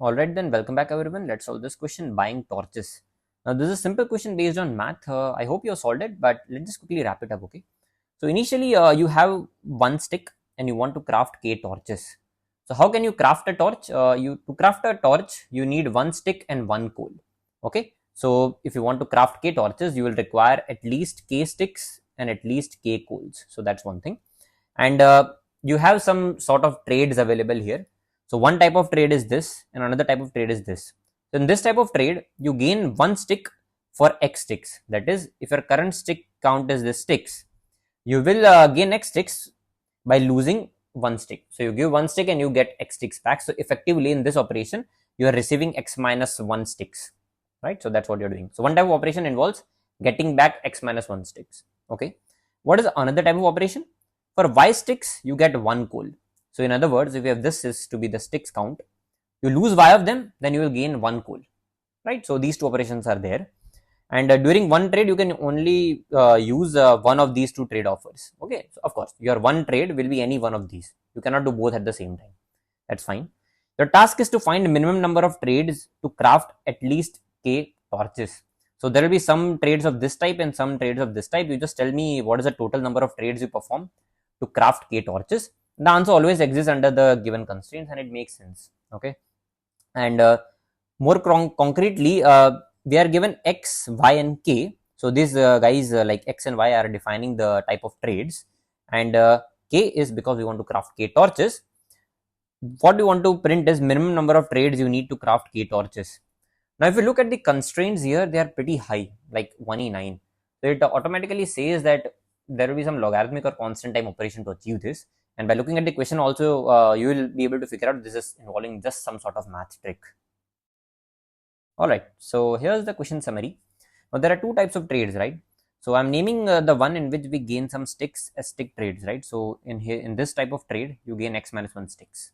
Alright then, welcome back everyone. Let's solve this question, buying torches. Now this is a simple question based on math. I hope you have solved it, but let's just quickly wrap it up, okay? So initially you have one stick and you want to craft K torches. So how can you craft a torch? To craft a torch, you need one stick and one coal, okay? So if you want to craft K torches, you will require at least K sticks and at least K coals. So that's one thing. And you have some sort of trades available here. So one type of trade is this and another type of trade is this. So in this type of trade, you gain one stick for X sticks. That is, if your current stick count is this sticks, you will gain X sticks by losing one stick. So you give one stick and you get X sticks back. So effectively in this operation, you are receiving X minus one sticks, right? So that's what you're doing. So one type of operation involves getting back X minus one sticks. Okay. What is another type of operation? For Y sticks, you get one coal. So in other words, if you have this is to be the sticks count, you lose Y of them, then you will gain one coal, right? So these two operations are there. And during one trade, you can only use one of these two trade offers. Okay, so of course, your one trade will be any one of these. You cannot do both at the same time. That's fine. Your task is to find minimum number of trades to craft at least K torches. So there will be some trades of this type and some trades of this type. You just tell me what is the total number of trades you perform to craft K torches. The answer always exists under the given constraints and it makes sense. Okay, and more concretely, we are given X, Y, and K. So these guys like X and Y are defining the type of trades, and K is because we want to craft K torches. What we want to print is minimum number of trades you need to craft K torches. Now, if you look at the constraints here, they are pretty high, like 1e9. So it automatically says that there will be some logarithmic or constant time operation to achieve this. And by looking at the question also, you will be able to figure out this is involving just some sort of math trick. Alright, so here's the question summary. Now there are two types of trades, right? So I'm naming the one in which we gain some sticks as stick trades, right? So in this type of trade, you gain X minus 1 sticks.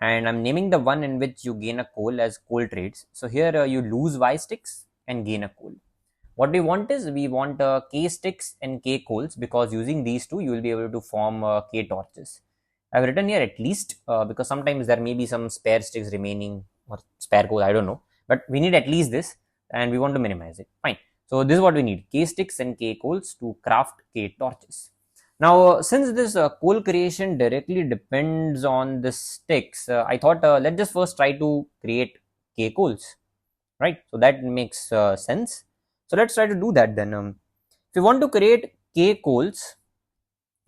And I'm naming the one in which you gain a coal as coal trades. So here you lose Y sticks and gain a coal. What we want is we want K sticks and K coals, because using these two you will be able to form K torches. I've written here at least because sometimes there may be some spare sticks remaining or spare coal, I don't know, but we need at least this and we want to minimize it. Fine. So this is what we need, K sticks and K coals to craft K torches. Now since this coal creation directly depends on the sticks, I thought let's just first try to create K coals, right? So that makes sense. So let's try to do that then. If you want to create K coals,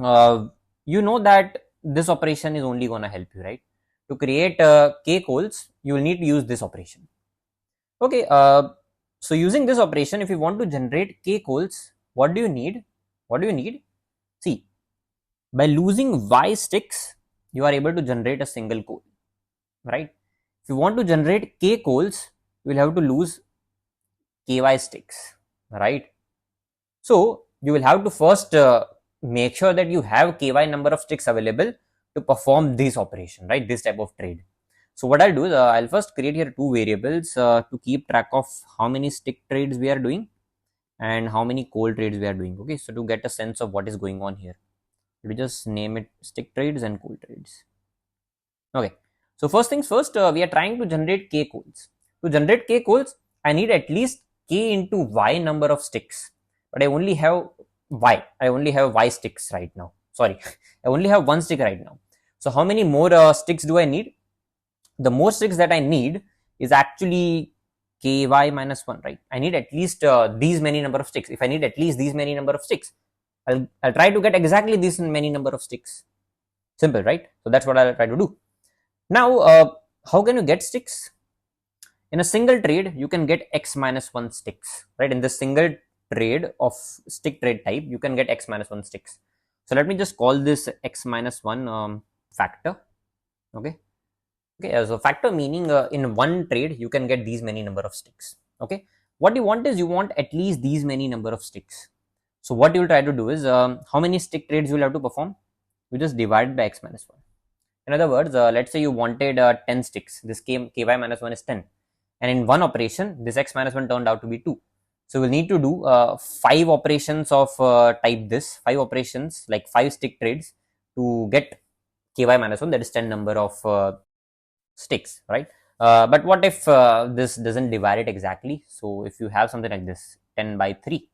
you know that this operation is only going to help you, right? To create K coals, you will need to use this operation. Okay, so using this operation, if you want to generate K coals, what do you need? What do you need? See, by losing Y sticks, you are able to generate a single coal, right? If you want to generate K coals, you will have to lose KY sticks, right? So you will have to first make sure that you have KY number of sticks available to perform this operation, right? This type of trade. So what I'll do is I'll first create here two variables to keep track of how many stick trades we are doing and how many coal trades we are doing. Okay, so to get a sense of what is going on here, we just name it stick trades and coal trades. Okay, so first things first, we are trying to generate K coals. To generate K coals, I need at least K into Y number of sticks, but I only have Y. I only have Y sticks right now. Sorry, I only have one stick right now. So how many more sticks do I need? The more sticks that I need is actually Ky minus 1, right? I need at least these many number of sticks. If I need at least these many number of sticks, I'll try to get exactly this many number of sticks. Simple, right? So that's what I'll try to do. Now, how can you get sticks? In a single trade, you can get X minus 1 sticks, right? In this single trade of stick trade type, you can get X minus 1 sticks. So let me just call this X minus 1 factor. Okay. Okay, so factor meaning in one trade, you can get these many number of sticks. Okay. What you want is you want at least these many number of sticks. So what you will try to do is how many stick trades you will have to perform? You just divide by X minus 1. In other words, let's say you wanted 10 sticks. This Ky minus 1 is 10. And in one operation, this X minus 1 turned out to be 2. So we'll need to do 5 operations of type this, 5 operations like 5 stick trades to get Ky minus 1, that is 10 number of sticks, right? But what if this doesn't divide it exactly? So if you have something like this, 10 by 3,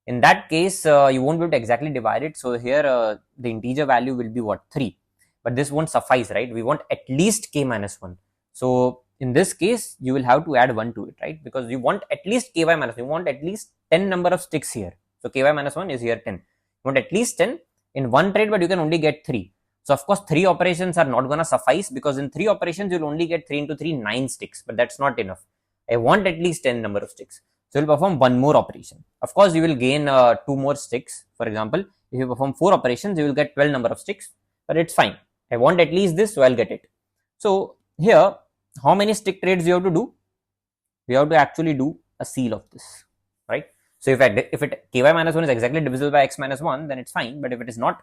in that case, you won't be able to exactly divide it. So here the integer value will be what? 3. But this won't suffice, right? We want at least k minus 1. So in this case, you will have to add 1 to it, right? Because you want at least ky minus 1. You want at least 10 number of sticks here. So ky minus 1 is here 10. You want at least 10 in one trade, but you can only get 3. So of course, 3 operations are not going to suffice, because in 3 operations, you'll only get 3 into 3, 9 sticks. But that's not enough. I want at least 10 number of sticks. So you'll perform one more operation. Of course, you will gain 2 more sticks. For example, if you perform 4 operations, you will get 12 number of sticks. But it's fine. I want at least this, so I'll get it. So here, how many stick trades you have to do? We have to actually do a seal of this, right? So if it ky minus 1 is exactly divisible by x minus 1, then it's fine. But if it is not,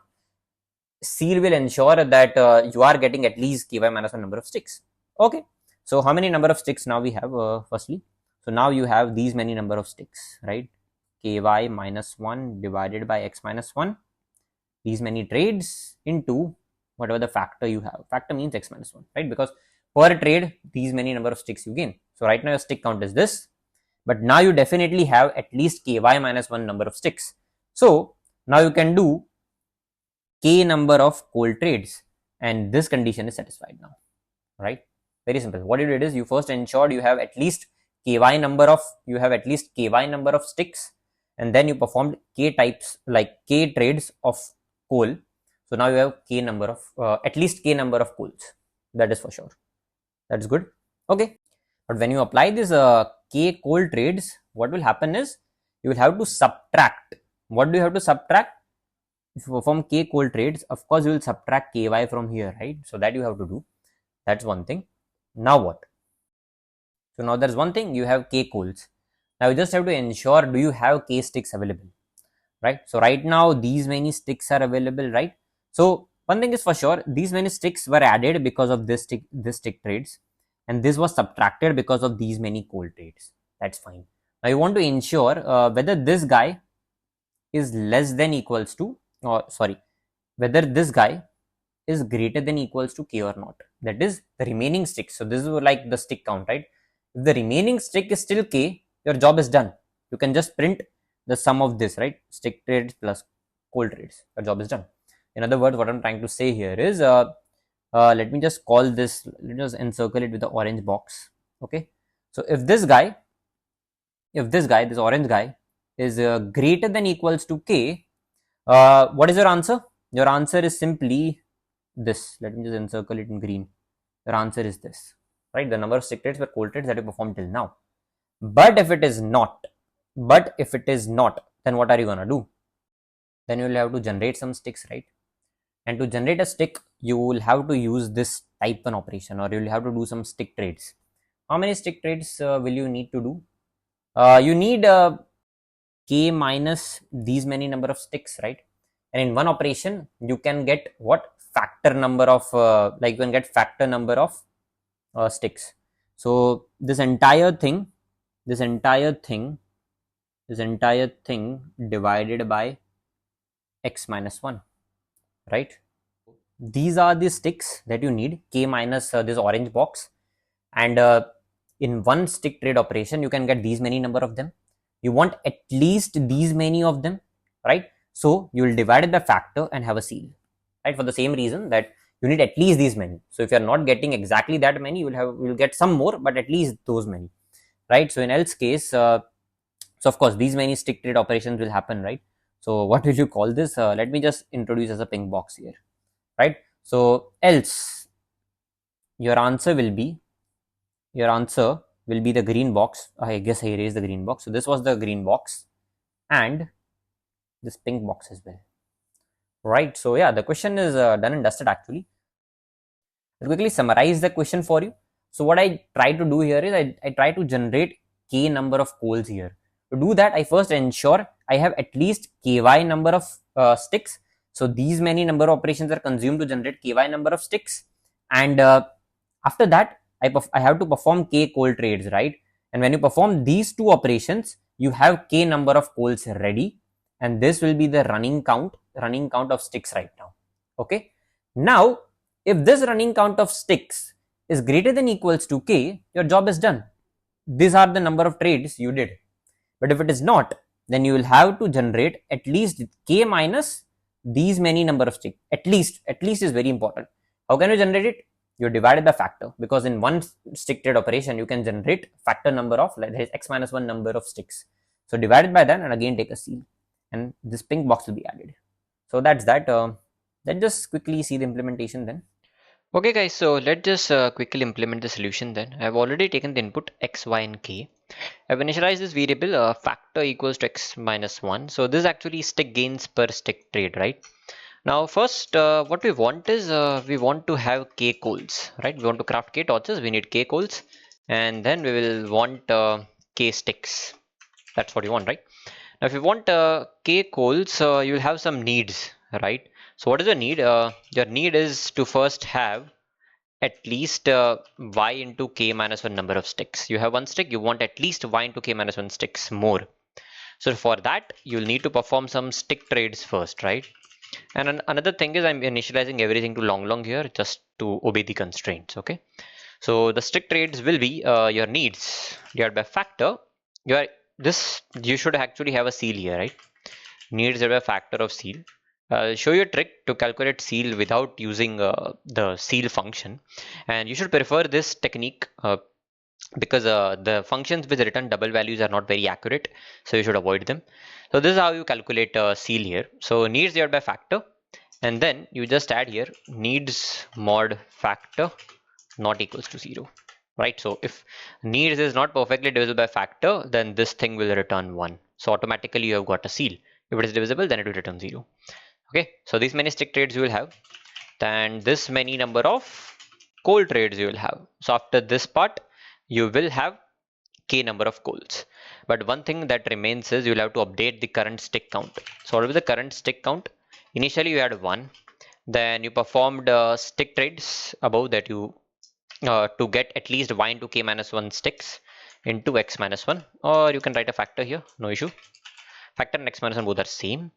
seal will ensure that you are getting at least ky minus 1 number of sticks. Okay. So how many number of sticks now we have? Firstly, so now you have these many number of sticks, right? Ky minus 1 divided by x minus 1. These many trades into whatever the factor you have. Factor means x minus 1, right? Because per trade, these many number of sticks you gain. So right now your stick count is this. But now you definitely have at least ky minus 1 number of sticks. So now you can do k number of cold trades. And this condition is satisfied now, right? Very simple. What you did is you first ensured you have at least ky number of sticks, and then you performed k types, like k trades of coal. So now you have k number of at least k number of coals. That is for sure. That's good. Okay. But when you apply this k coal trades, what will happen is you will have to subtract. What do you have to subtract? If you perform k coal trades, of course you will subtract ky from here, right? So that you have to do. That's one thing. Now what? So now there's one thing, you have k coals. Now you just have to ensure, do you have k sticks available, right? So right now these many sticks are available, right? So one thing is for sure, these many sticks were added because of this stick trades, and this was subtracted because of these many coal trades. That's fine. Now you want to ensure whether this guy is less than equals to, or sorry, whether this guy is greater than equals to k or not. That is the remaining sticks. So this is like the stick count, right? If the remaining stick is still k, your job is done. You can just print the sum of this, right? Stick trades plus cold trades. Your job is done. In other words, what I'm trying to say here is, let me just call this, let me just encircle it with the orange box. Okay. So if this orange guy is greater than equals to k, what is your answer? Your answer is simply this. Let me just encircle it in green. Your answer is this, right? The number of stick trades per cold trades that you performed till now. But if it is not, then what are you gonna do? Then you will have to generate some sticks, right? And to generate a stick, you will have to use this type 1 operation, or you will have to do some stick trades. How many stick trades will you need to do? You need k minus these many number of sticks, right? And in one operation, you can get what? Factor number of, like you can get factor number of sticks. So this entire thing divided by x minus 1, right? These are the sticks that you need, k minus this orange box. And in one stick trade operation, you can get these many number of them. You want at least these many of them, right? So you will divide the factor and have a seal, right? For the same reason that you need at least these many. So if you are not getting exactly that many, you will get some more, but at least those many, right? So in else case, so of course these many stick trade operations will happen, right? So what will you call this? Let me just introduce as a pink box here, right? So else, your answer will be the green box. I guess I erased the green box. So this was the green box and this pink box as well, right? So yeah, the question is done and dusted actually. I'll quickly summarize the question for you. So what I try to do here is I try to generate k number of coals here. To do that, I first ensure I have at least ky number of sticks. So these many number of operations are consumed to generate ky number of sticks. And after that, I have to perform k coal trades, right? And when you perform these two operations, you have k number of coals ready. And this will be the running count of sticks right now. Okay. Now, if this running count of sticks is greater than equals to k, your job is done. These are the number of trades you did. But if it is not, then you will have to generate at least k minus these many number of sticks. At least is very important. How can you generate it? You divide it by factor, because in one stick trade operation you can generate factor number of, like there is x minus 1 number of sticks. So divide it by that and again take a seal, and this pink box will be added. So that's that. Let's just quickly see the implementation then. Okay guys, so let's just quickly implement the solution then. I've already taken the input x, y and k. I've initialized this variable factor equals to x minus 1. So this is actually stick gains per stick trade, right? Now first what we want is we want to have k coals, right? We want to craft k torches, we need k coals, and then we will want k sticks. That's what you want, right? Now if you want k coals, you'll have some needs, right? So what is your need? Your need is to first have at least y into k minus 1 number of sticks. You have one stick, you want at least y into k minus 1 sticks more. So for that, you'll need to perform some stick trades first, right? And another thing is I'm initializing everything to long here just to obey the constraints, okay? So the stick trades will be your needs divided by factor. You should actually have a seal here, right? Needs divided by factor of seal. I'll show you a trick to calculate seal without using the seal function, and you should prefer this technique because the functions with return double values are not very accurate, so you should avoid them. So this is how you calculate seal here. So needs divided by factor, and then you just add here needs mod factor not equals to 0, right? So if needs is not perfectly divisible by factor, then this thing will return 1. So automatically you have got a seal. If it is divisible, then it will return 0. Okay, so these many stick trades you will have, and this many number of coal trades you will have. So after this part, you will have k number of coals. But one thing that remains is you'll have to update the current stick count. So what will be the current stick count? Initially you had 1, then you performed stick trades above that you to get at least y into k minus 1 sticks into x minus 1, or you can write a factor here, no issue. Factor and x minus 1 both are same,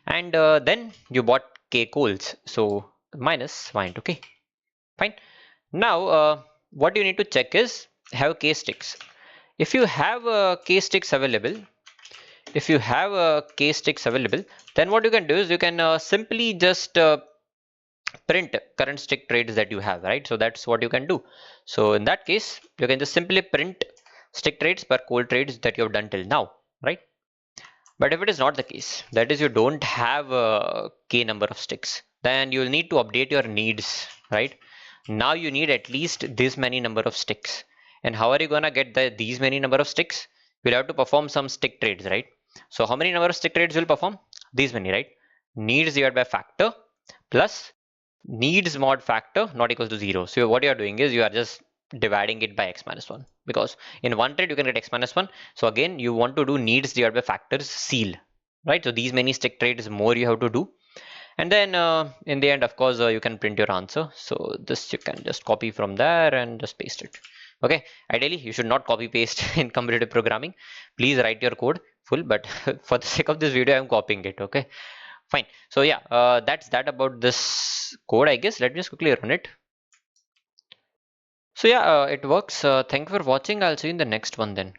and then you bought k coals, so minus y into k. Fine. Now what you need to check is have k sticks. If you have k sticks available, then what you can do is you can simply just print current stick trades that you have, right? So that's what you can do. So in that case, you can just simply print stick trades per coal trades that you have done till now, right? But if it is not the case, that is you don't have a k number of sticks, then you'll need to update your needs, right? Now you need at least this many number of sticks. And how are you gonna get these many number of sticks? You'll have to perform some stick trades, right? So how many number of stick trades will perform? These many, right? Needs divided by factor plus needs mod factor not equals to 0. So what you are doing is you are just dividing it by x minus 1, because in one trade you can get x minus 1. So again you want to do needs divided by factors seal, right? So these many stick trades more you have to do, and then in the end of course you can print your answer. So this you can just copy from there and just paste it. Okay, ideally you should not copy paste in competitive programming. Please write your code full, but for the sake of this video I'm copying it. Okay, fine. So yeah, that's that about this code, I guess. Let me just quickly run it. So yeah, it works. Thank you for watching. I'll see you in the next one then.